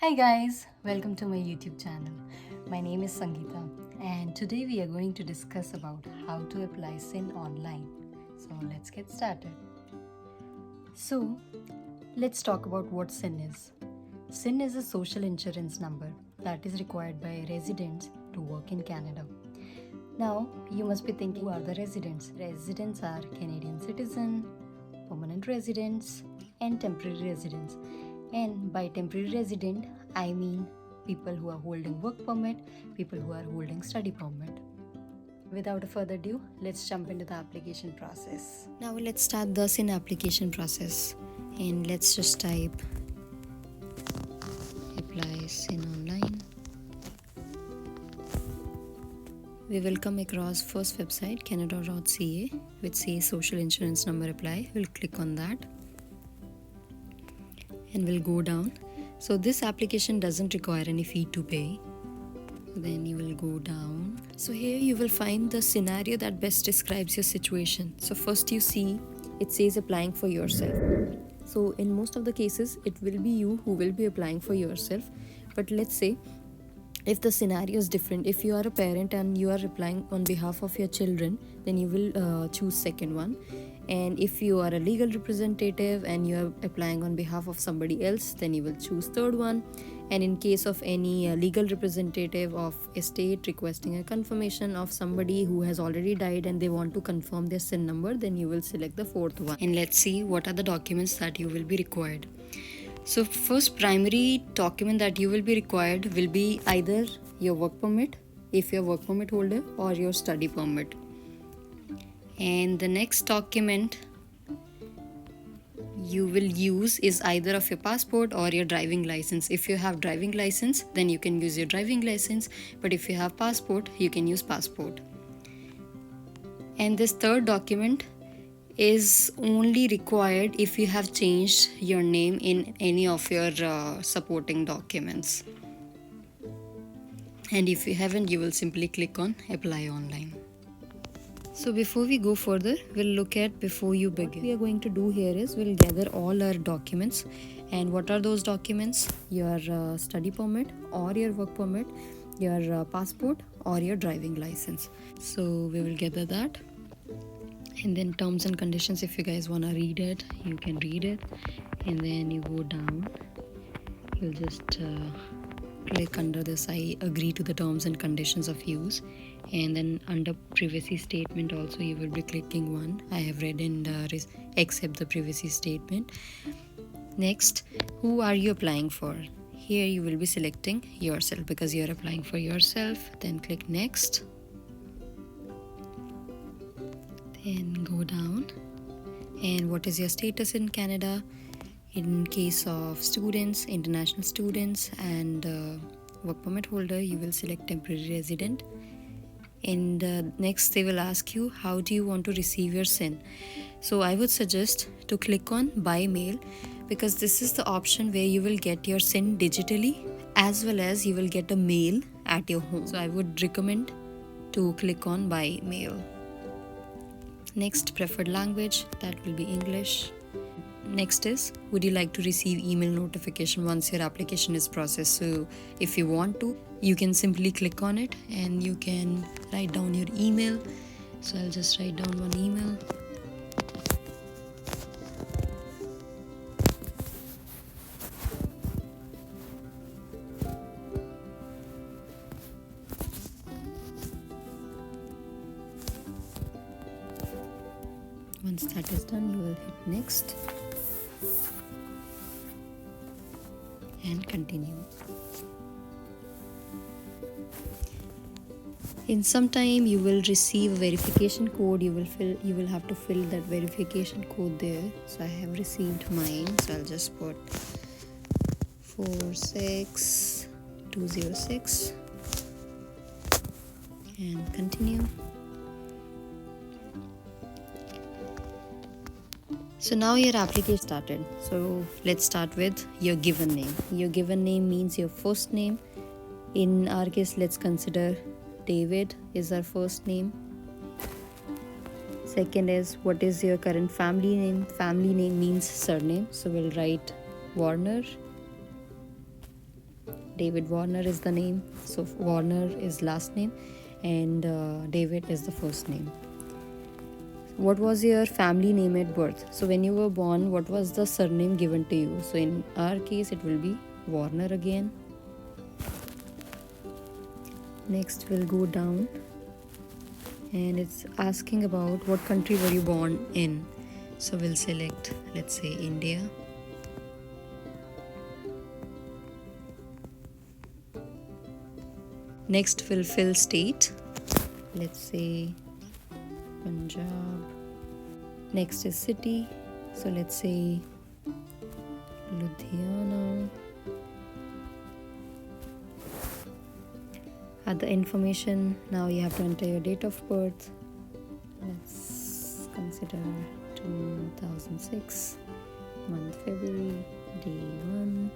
Hi guys, welcome to my YouTube channel. My name is Sangeeta and today we are going to discuss about how to apply SIN online. So let's get started. So let's talk about what SIN is. SIN is a social insurance number that is required by residents to work in Canada. Now you must be thinking, who are the residents? Residents are Canadian citizen, permanent residents and temporary residents. And by temporary resident, I mean people who are holding work permit, people who are holding study permit. Without further ado, let's jump into the application process. Now let's start the SIN application process and let's just type apply SIN online. We will come across first website canada.ca which says social insurance number apply. We'll click on that and we'll go down. So this application doesn't require any fee to pay. Then you will go down. So here you will find the scenario that best describes your situation. So first you see it says applying for yourself. So in most of the cases it will be you who will be applying for yourself. But let's say if the scenario is different, if you are a parent and you are applying on behalf of your children, then you will choose second one. And if you are a legal representative and you are applying on behalf of somebody else, then you will choose third one. And in case of any legal representative of a state requesting a confirmation of somebody who has already died and they want to confirm their SIN number, then you will select the fourth one. And let's see what are the documents that you will be required. So first primary document that you will be required will be either your work permit, if you're a work permit holder, or your study permit. And the next document you will use is either of your passport or your driving license. If you have driving license, then you can use your driving license, but if you have passport, you can use passport. And this third document is only required if you have changed your name in any of your supporting documents. And if you haven't, you will simply click on apply online. So before we go further, we'll look at before you begin. What we are going to do here is we'll gather all our documents. And what are those documents? Your study permit or your work permit, your passport or your driving license. So we will gather that. And then terms and conditions, if you guys want to read it, you can read it. And then you go down, you'll just click under this I agree to the terms and conditions of use. And then under privacy statement also you will be clicking one. I have read and accept the privacy statement. Next, who are you applying for? Here you will be selecting yourself because you are applying for yourself. Then click next. Then go down. And what is your status in Canada? In case of students, international students and work permit holder, you will select temporary resident. And next they will ask you how do you want to receive your SIN. So I would suggest to click on by mail because this is the option where you will get your SIN digitally as well as you will get a mail at your home. So I would recommend to click on by mail. Next, preferred language, that will be English. Next is, would you like to receive email notification once your application is processed? So if you want to, you can simply click on it and you can write down your email. So I'll just write down one email. Once that is done, you will hit next and continue. In some time you will receive a verification code. You will have to fill that verification code there. So I have received mine, so I'll just put 46206 and continue. So now your application started. So let's start with your given name. Your given name means your first name. In our case, let's consider David is our first name. Second is what is your current family name. Family name means surname. So we'll write Warner. David Warner is the name, so Warner is last name and David is the first name. What was your family name at birth? So when you were born, what was the surname given to you? So in our case, it will be Warner again. Next we'll go down and it's asking about what country were you born in. So we'll select, let's say, India. Next we'll fill state, let's say Punjab. Next is city, so let's say Ludhiana. Other information, now you have to enter your date of birth. Let's consider 2006, month February, day 1.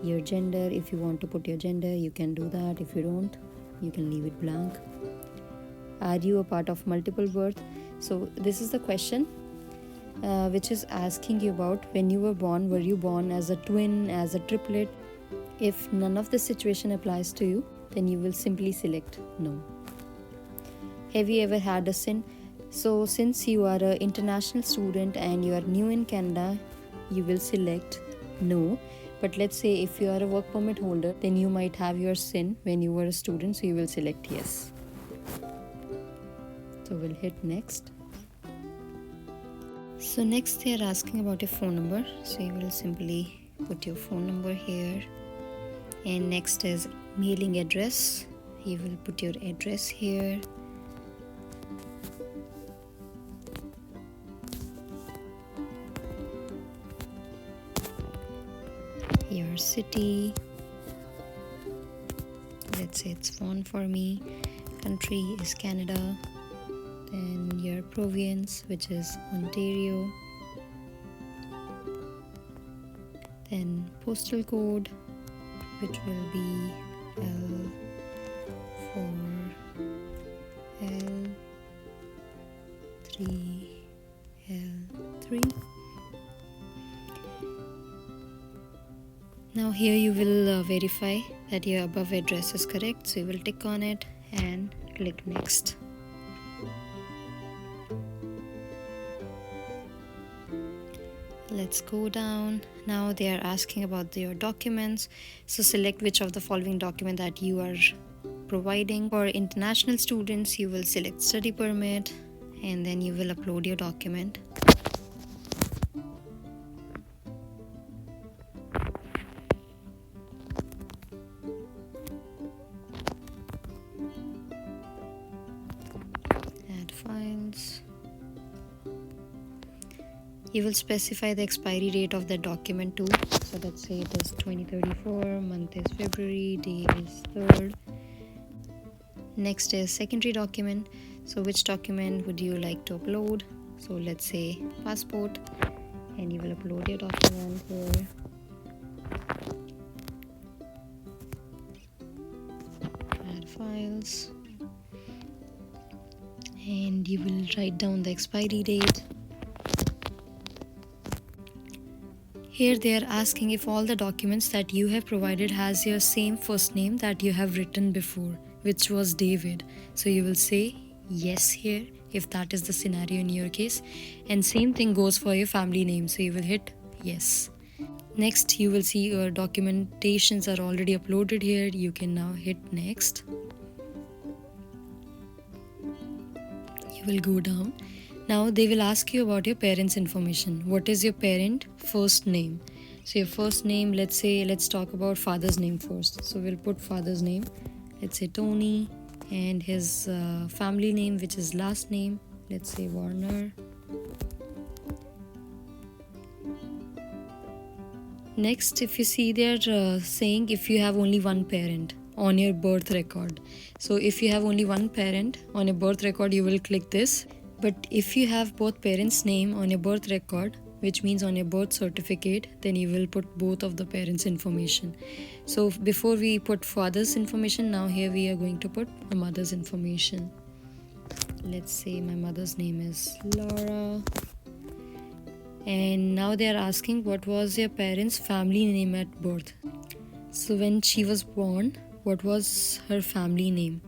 Your gender, if you want to put your gender, you can do that. If you don't, you can leave it blank. Are you a part of multiple birth? So this is the question which is asking you about when you were born. Were you born as a twin, as a triplet? If none of the situation applies to you, then you will simply select no. Have you ever had a SIN? So since you are an international student and you are new in Canada, you will select no. But let's say if you are a work permit holder, then you might have your SIN when you were a student, so you will select yes. So we'll hit next. So next they are asking about your phone number, so you will simply put your phone number here. And next is mailing address, you will put your address here. Your city, let's say it's Vaughan for me. Country is Canada. Then your province, which is Ontario. Then postal code, which will be L4L3L3. Now here you will verify that your above address is correct, so you will tick on it and click next. Let's go down. Now they are asking about your documents, so select which of the following document that you are providing. For international students, you will select study permit and then you will upload your document. Add files. You will specify the expiry date of the document too. So let's say it is 2034, month is February, day is 3rd. Next is secondary document. So which document would you like to upload? So let's say passport, and you will upload your document here. Add files. And you will write down the expiry date. Here they are asking if all the documents that you have provided has your same first name that you have written before, which was David. So you will say yes here if that is the scenario in your case, and same thing goes for your family name, so you will hit yes. Next you will see your documentations are already uploaded here. You can now hit next. You will go down. Now they will ask you about your parents' information. What is your parent first name? So your first name, let's talk about father's name first. So we'll put father's name. Let's say Tony, and his family name, which is last name. Let's say Warner. Next, if you see they're saying if you have only one parent on your birth record. So if you have only one parent on your birth record, you will click this. But if you have both parents' name on your birth record, which means on your birth certificate, then you will put both of the parents' information. So before we put father's information, now here we are going to put the mother's information. Let's say my mother's name is Laura. And now they are asking what was your parents' family name at birth. So when she was born, what was her family name?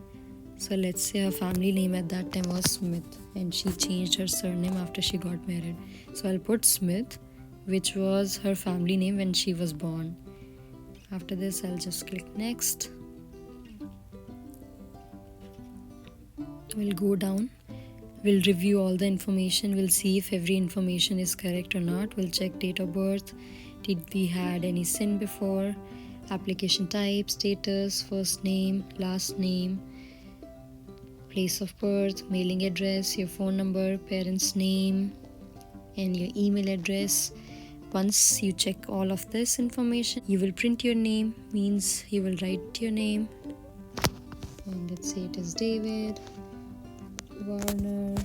So let's say her family name at that time was Smith, and she changed her surname after she got married. So I'll put Smith, which was her family name when she was born. After this, I'll just click next. We'll go down. We'll review all the information. We'll see if every information is correct or not. We'll check date of birth. Did we had any sin before? Application type, status, first name, last name, place of birth, mailing address, your phone number, parents' name, and your email address. Once you check all of this information, you will print your name, means you will write your name. And let's say it is David Warner.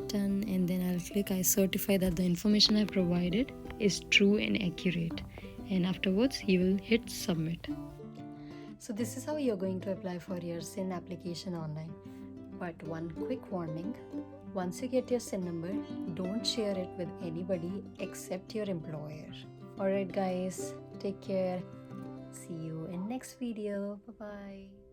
Done. And then I'll click I certify that the information I provided is true and accurate. And afterwards, you will hit submit. So this is how you're going to apply for your SIN application online. But one quick warning, once you get your SIN number, don't share it with anybody except your employer. Alright guys, take care. See you in next video. Bye-bye.